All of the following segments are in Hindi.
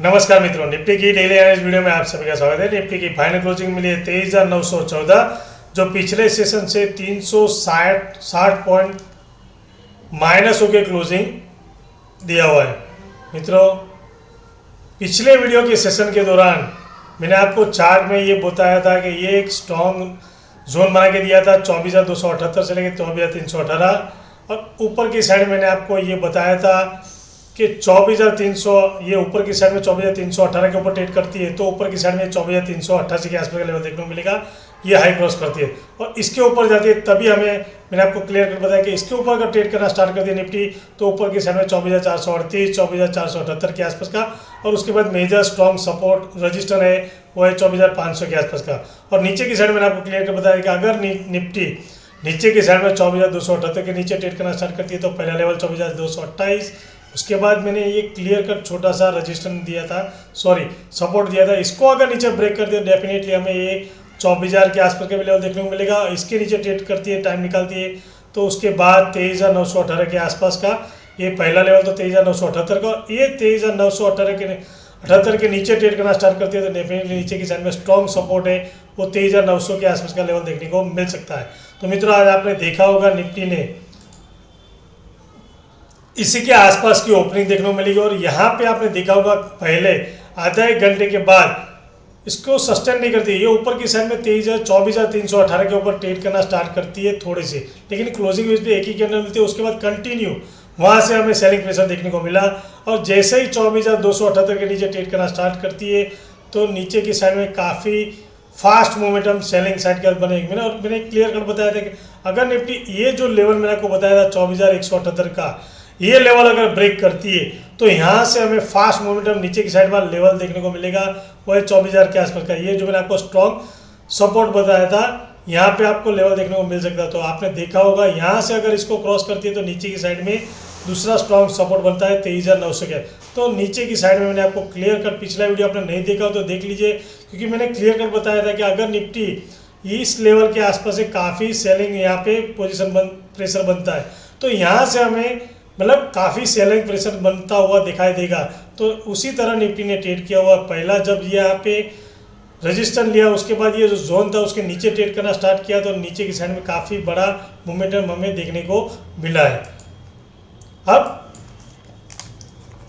नमस्कार मित्रों, निफ्टी की डेली एनालिसिस वीडियो में आप सभी का स्वागत है। निफ्टी की फाइनल क्लोजिंग मिली है 23,914, जो पिछले सेशन से 360 पॉइंट माइनस होकर क्लोजिंग दिया हुआ है। मित्रों, पिछले वीडियो के सेशन के दौरान मैंने आपको चार्ट में ये बताया था कि ये एक स्ट्रॉन्ग जोन बना के दिया था 24,278 से लेकर 24,318, और ऊपर की साइड मैंने आपको ये बताया था कि 24,300, ये ऊपर की साइड में 24,318 के ऊपर ट्रेड करती है, तो ऊपर की साइड में 24,388 के आसपास का लेवल देखने को मिलेगा। ये हाई क्रॉस करती है और इसके ऊपर जाती है, तभी मैंने आपको क्लियर कर बताया कि इसके ऊपर अगर ट्रेड करना स्टार्ट करती है निफ्टी, तो ऊपर की साइड में 24,438, 24,478 के आसपास का, और उसके बाद मेजर स्ट्रॉन्ग सपोर्ट रजिस्टर है वो है 24,500 के आसपास का। और नीचे की साइड मैंने आपको क्लियर कर बताया कि अगर निफ्टी नीचे की साइड में 24,278 के नीचे ट्रेड करना स्टार्ट करती है, तो पहला लेवल 24,228, उसके बाद मैंने ये क्लियर कट छोटा सा रजिस्टेंस दिया था, सपोर्ट दिया था। इसको अगर नीचे ब्रेक कर दिया, डेफिनेटली हमें ये 24,000 के आसपास का भी लेवल देखने को मिलेगा। इसके नीचे ट्रेड करती है, टाइम निकालती है, तो उसके बाद 23,918 के आसपास का ये पहला लेवल, तो 23,978 का, ये 23,978 के नीचे ट्रेड करना स्टार्ट करती है, तो डेफिनेटली नीचे की साइड में स्ट्रॉन्ग सपोर्ट है, वो 23,900 के आसपास का लेवल देखने को मिल सकता है। तो मित्रों, आज आपने देखा होगा निफ्टी ने इसी के आसपास की ओपनिंग देखने को मिलेगी, और यहाँ पे आपने देखा होगा पहले आधा एक घंटे के बाद इसको सस्टेन नहीं करती, ये ऊपर की साइड में 24,318 के ऊपर ट्रेड करना स्टार्ट करती है थोड़ी सी, लेकिन क्लोजिंग वेज पे एक ही कैंडल मिलती है। उसके बाद कंटिन्यू वहाँ से हमें सेलिंग प्रेशर देखने को मिला, और जैसे ही 24,278 के नीचे ट्रेड करना स्टार्ट करती है, तो नीचे की साइड में काफ़ी फास्ट मोमेंटम सेलिंग साइड का बने। मैंने क्लियर कर बताया था कि अगर निफ्टी ये जो लेवल मैंने आपको बताया था 24,178 का, ये लेवल अगर ब्रेक करती है, तो यहाँ से हमें फास्ट मोमेंटम नीचे की साइड वाला लेवल देखने को मिलेगा, वो है 24,000 के आसपास का। ये जो मैंने आपको स्ट्रॉन्ग सपोर्ट बताया था, यहाँ पे आपको लेवल देखने को मिल सकता है। तो आपने देखा होगा यहाँ से अगर इसको क्रॉस करती है, तो नीचे की साइड में दूसरा स्ट्रॉन्ग सपोर्ट बनता है 23,900 के। तो नीचे की साइड में मैंने आपको क्लियर कट, पिछला वीडियो आपने नहीं देखा हो तो देख लीजिए, क्योंकि मैंने क्लियर कट बताया था कि अगर निफ्टी इस लेवल के आसपास से काफ़ी सेलिंग यहाँ पे प्रेशर बनता है, तो यहाँ से हमें काफ़ी सेलिंग प्रेशर बनता हुआ दिखाई देगा। तो उसी तरह निफ्टी ने ट्रेड किया हुआ। पहला जब ये यहाँ पे रजिस्टर लिया, उसके बाद ये जो जोन था उसके नीचे ट्रेड करना स्टार्ट किया, तो नीचे की साइड में काफ़ी बड़ा मोमेंटम हमें देखने को मिला है। अब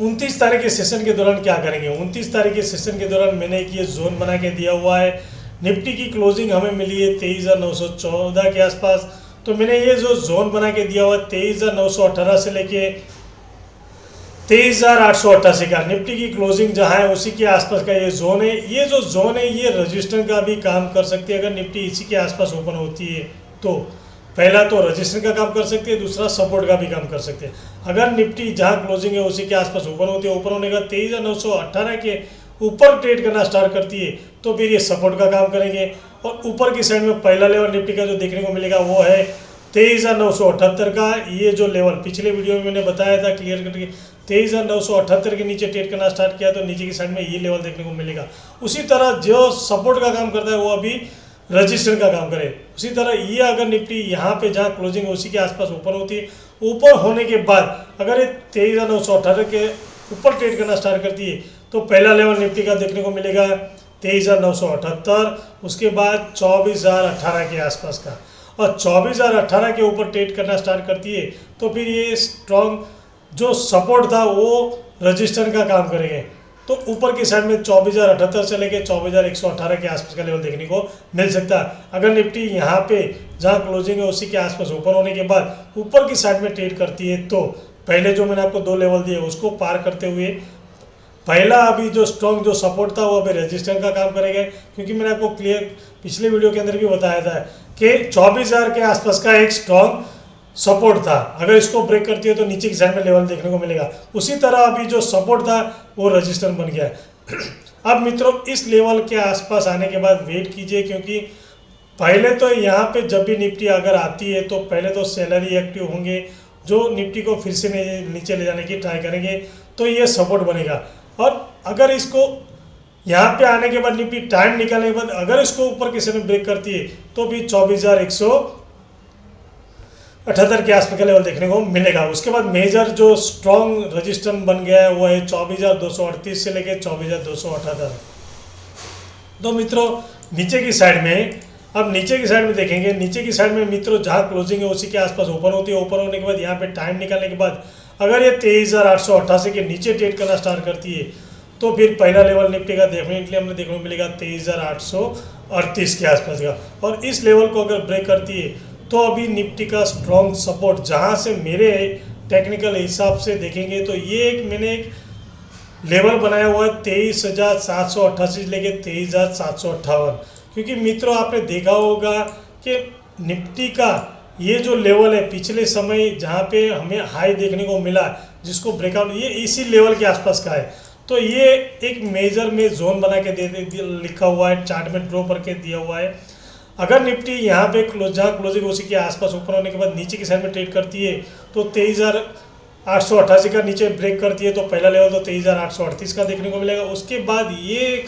29 तारीख के सेशन के दौरान क्या करेंगे? 29 तारीख के सेशन के दौरान मैंने एक ये जोन बना के दिया हुआ है। निफ्टी की क्लोजिंग हमें मिली है 23,914 के आसपास, तो मैंने ये जो जोन बना के दिया हुआ 23,918 से लेके 23,888 का निफ्टी की क्लोजिंग जहाँ है उसी के आसपास का ये जोन है। ये जो जोन है ये रजिस्टर का भी काम कर सकती है। अगर निफ्टी इसी के आसपास ओपन होती है, तो पहला तो रजिस्टर का काम कर सकती है, दूसरा सपोर्ट का भी काम कर सकते हैं। अगर निफ्टी जहाँ क्लोजिंग है उसी के आसपास ओपन होती है, ओपन होने का 23,918 के ऊपर ट्रेड करना स्टार्ट करती है, तो फिर ये सपोर्ट का काम करेंगे। और ऊपर की साइड में पहला लेवल निफ्टी का जो देखने को मिलेगा वो है 23,978 का। ये जो लेवल पिछले वीडियो में मैंने बताया था क्लियर करके, 23,978 के नीचे ट्रेड करना स्टार्ट किया, तो नीचे की साइड में ये लेवल देखने को मिलेगा। उसी तरह जो सपोर्ट का काम करता है वो अभी रजिस्टर का काम करे। उसी तरह ये अगर निफ्टी यहाँ पे जहाँ क्लोजिंग है उसी के आसपास ओपन होती है, ऊपर होने के बाद अगर ये 23,918 के ऊपर ट्रेड करना स्टार्ट करती है, तो पहला लेवल निफ्टी का देखने को मिलेगा 23,978, उसके बाद 24,018 के आसपास का, और 24,018 के ऊपर ट्रेड करना स्टार्ट करती है, तो फिर ये स्ट्रॉन्ग जो सपोर्ट था वो रजिस्टर का काम करेंगे। तो ऊपर की साइड में 24,078 से लेकर 24,118 के आसपास का लेवल देखने को मिल सकता है। अगर निफ्टी यहाँ पे जहाँ क्लोजिंग है उसी के आसपास ओपन होने के बाद ऊपर की साइड में ट्रेड करती है, तो पहले जो मैंने आपको दो लेवल दिए उसको पार करते हुए पहला अभी जो स्ट्रॉन्ग जो सपोर्ट था वो अभी रजिस्टर का काम करेगा। क्योंकि मैंने आपको क्लियर पिछले वीडियो के अंदर भी बताया था कि 24,000 के आसपास का एक स्ट्रॉन्ग सपोर्ट था, अगर इसको ब्रेक करती है तो नीचे की साइड में लेवल देखने को मिलेगा। उसी तरह अभी जो सपोर्ट था वो रजिस्टर बन गया है। अब मित्रों, इस लेवल के आसपास आने के बाद वेट कीजिए, क्योंकि पहले तो यहाँ पे जब भी निफ्टी अगर आती है तो पहले तो सेलर ही एक्टिव होंगे, जो निफ्टी को फिर से नीचे ले जाने की ट्राई करेंगे, तो ये सपोर्ट बनेगा। और अगर इसको यहाँ पे आने के बाद निफ्टी टाइम निकालने के बाद अगर इसको ऊपर किसी ने ब्रेक करती है, तो भी 78 के आसपास का लेवल देखने को मिलेगा। उसके बाद मेजर जो स्ट्रॉन्ग रजिस्टेंस बन गया है वो है 24,238 से लेकर 24,278। तो मित्रों नीचे की साइड में, अब नीचे की साइड में देखेंगे, नीचे की साइड में मित्रों जहाँ क्लोजिंग है उसी के आसपास ओपन होती है। ओपन होने के बाद यहाँ पे टाइम निकालने के बाद अगर ये 23,888 के नीचे ट्रेड करना स्टार्ट करती है तो फिर पहला लेवल निफ्टी का देखने के लिए हमें देखने को मिलेगा 23,838 के आसपास का। और इस लेवल को अगर ब्रेक करती है तो अभी निफ्टी का स्ट्रॉन्ग सपोर्ट जहाँ से मेरे टेक्निकल हिसाब से देखेंगे तो ये मैंने एक लेवल बनाया हुआ है 23,788 लेके 23,758। क्योंकि मित्रों आपने देखा होगा कि निफ्टी का ये जो लेवल है पिछले समय जहाँ पे हमें हाई देखने को मिला जिसको ब्रेकआउट, ये इसी लेवल के आसपास का है। तो ये एक मेजर में जोन बना के लिखा हुआ है, चार्ट में ड्रॉ करके दिया हुआ है। अगर निफ्टी यहाँ पे जहाँ क्लोजिंग उसी के आसपास ओपन होने के बाद नीचे की साइड में ट्रेड करती है तो 23,888 का नीचे ब्रेक करती है तो पहला लेवल तो 23,838 का देखने को मिलेगा। उसके बाद ये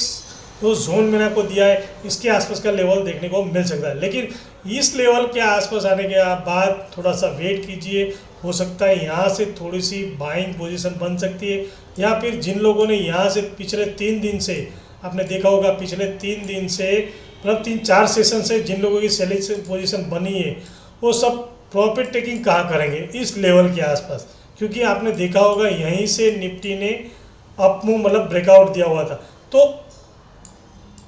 जो जोन मैंने आपको दिया है इसके आसपास का लेवल देखने को मिल सकता है। लेकिन इस लेवल के आसपास आने के बाद थोड़ा सा वेट कीजिए, हो सकता है यहाँ से थोड़ी सी बाइंग पोजीशन बन सकती है। या फिर जिन लोगों ने यहाँ से पिछले 3 दिन से, आपने देखा होगा पिछले 3 दिन से मतलब 3-4 सेशन से जिन लोगों की सेलिंग पोजीशन बनी है वो सब प्रॉफिट टेकिंग कहाँ करेंगे, इस लेवल के आसपास। क्योंकि आपने देखा होगा यहीं से निफ्टी ने अप मूव मतलब ब्रेकआउट दिया हुआ था। तो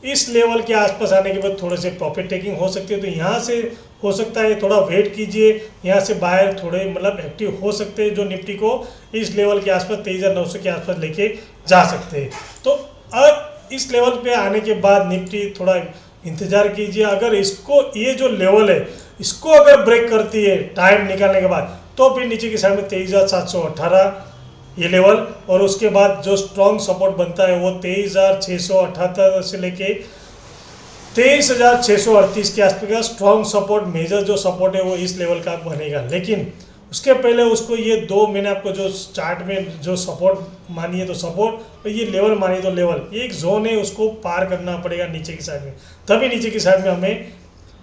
इस लेवल के आसपास आने के बाद थोड़े से प्रॉफिट टेकिंग हो सकती है। तो यहाँ से हो सकता है थोड़ा वेट कीजिए, यहाँ से बाहर थोड़े मतलब एक्टिव हो सकते हैं जो निफ्टी को इस लेवल के आसपास 23,900 के आसपास लेके जा सकते हैं। तो अब इस लेवल पे आने के बाद निफ्टी थोड़ा इंतज़ार कीजिए। अगर इसको ये जो लेवल है इसको अगर ब्रेक करती है टाइम निकालने के बाद तो फिर नीचे की साइड में 23,718 ये लेवल, और उसके बाद जो स्ट्रॉन्ग सपोर्ट बनता है वो 23,678 से लेके 23,638 के आसपास का स्ट्रॉन्ग सपोर्ट, मेजर जो सपोर्ट है वो इस लेवल का बनेगा। लेकिन उसके पहले उसको ये दो मैंने आपको जो चार्ट में जो सपोर्ट मानी है तो सपोर्ट, और ये लेवल मानी तो लेवल, ये एक जोन है उसको पार करना पड़ेगा नीचे की साइड में, तभी नीचे की साइड में हमें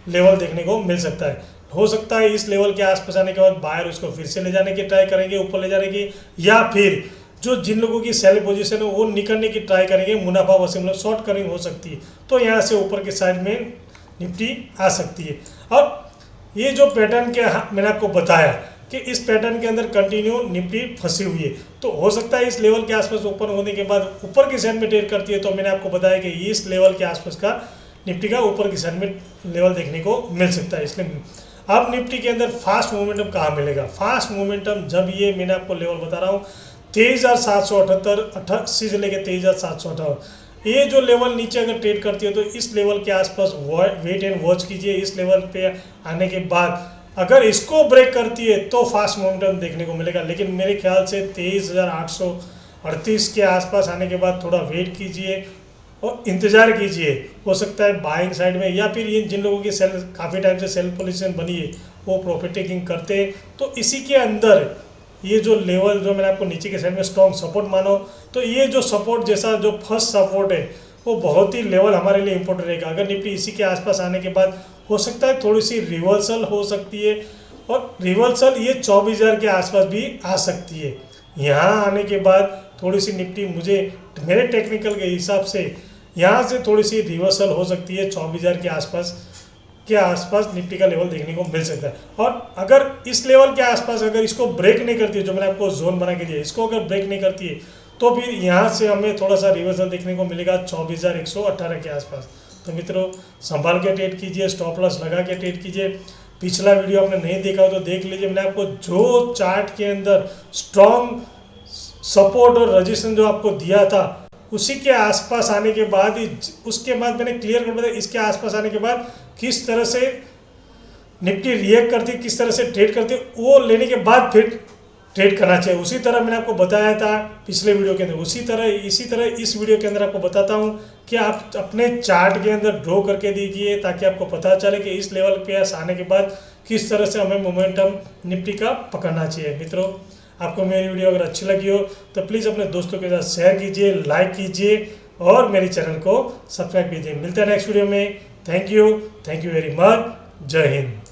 लेवल देखने को मिल सकता है। हो सकता है इस लेवल के आसपास आने के बाद बाहर उसको फिर से ले जाने की ट्राई करेंगे, ऊपर ले जाने की, या फिर जो जिन लोगों की सेल पोजीशन है वो निकलने की ट्राई करेंगे, मुनाफा वसूल मतलब शॉर्ट कवरिंग हो सकती है। तो यहाँ से ऊपर के साइड में निफ्टी आ सकती है। अब ये जो पैटर्न के मैंने आपको बताया कि इस पैटर्न के अंदर कंटिन्यू निफ्टी फंसी हुई है, तो हो सकता है इस लेवल के आसपास ओपन होने के बाद ऊपर की साइड में ट्रेड करती है। तो मैंने आपको बताया कि इस लेवल के आसपास का निफ्टी का ऊपर की साइड में लेवल देखने को मिल सकता है। इसलिए अब निफ्टी के अंदर फास्ट मोमेंटम कहाँ मिलेगा? फास्ट मोमेंटम जब ये मैंने आपको लेवल बता रहा हूँ 23,788 से लेकर 23,758, ये जो लेवल नीचे अगर ट्रेड करती है तो इस लेवल के आसपास वेट एंड वॉच कीजिए। इस लेवल पे आने के बाद अगर इसको ब्रेक करती है तो फास्ट मोमेंटम देखने को मिलेगा। लेकिन मेरे ख्याल से 23,838 के आसपास आने के बाद थोड़ा वेट कीजिए और इंतज़ार कीजिए। हो सकता है बाइंग साइड में, या फिर ये जिन लोगों की सेल काफ़ी टाइम से सेल पोजीशन बनी है वो प्रॉफिट टेकिंग करते हैं। तो इसी के अंदर ये जो लेवल जो मैंने आपको नीचे के साइड में स्ट्रॉन्ग सपोर्ट मानो, तो ये जो सपोर्ट जैसा जो फर्स्ट सपोर्ट है वो बहुत ही लेवल हमारे लिए इंपॉर्टेंट रहेगा। अगर निफ्टी इसी के आसपास आने के बाद हो सकता है थोड़ी सी रिवर्सल हो सकती है, और रिवर्सल ये 24,000 के आसपास भी आ सकती है। यहाँ आने के बाद थोड़ी सी निफ्टी मेरे टेक्निकल के हिसाब से यहाँ से थोड़ी सी रिवर्सल हो सकती है, 24,000 के आसपास निफ्टी का लेवल देखने को मिल सकता है। और अगर इस लेवल के आसपास अगर इसको ब्रेक नहीं करती है, जो मैंने आपको जोन बना के दिया, इसको अगर ब्रेक नहीं करती है तो फिर यहाँ से हमें थोड़ा सा रिवर्सल देखने को मिलेगा 24,118 के आसपास। तो मित्रों संभाल के ट्रेड कीजिए, स्टॉप लॉस लगा के ट्रेड कीजिए। पिछला वीडियो आपने नहीं देखा हो तो देख लीजिए, मैंने आपको जो चार्ट के अंदर स्ट्रॉन्ग सपोर्ट और रजिस्टेंस जो आपको दिया था उसी के आसपास आने के बाद ही, उसके बाद मैंने क्लियर कर बताया इसके आसपास आने के बाद किस तरह से निफ्टी रिएक्ट करती है, किस तरह से ट्रेड करती है, वो लेने के बाद फिर ट्रेड करना चाहिए। उसी तरह मैंने आपको बताया था पिछले वीडियो के अंदर, इसी तरह इस वीडियो के अंदर आपको बताता हूँ कि आप अपने चार्ट के अंदर ड्रॉ करके दीजिए ताकि आपको पता चले कि इस लेवल पे आने के बाद किस तरह से हमें मोमेंटम निफ्टी का पकड़ना चाहिए। मित्रों आपको मेरी वीडियो अगर अच्छी लगी हो तो प्लीज़ अपने दोस्तों के साथ शेयर कीजिए, लाइक कीजिए और मेरे चैनल को सब्सक्राइब कीजिए। मिलते हैं नेक्स्ट वीडियो में। Thank you very much. जय हिंद।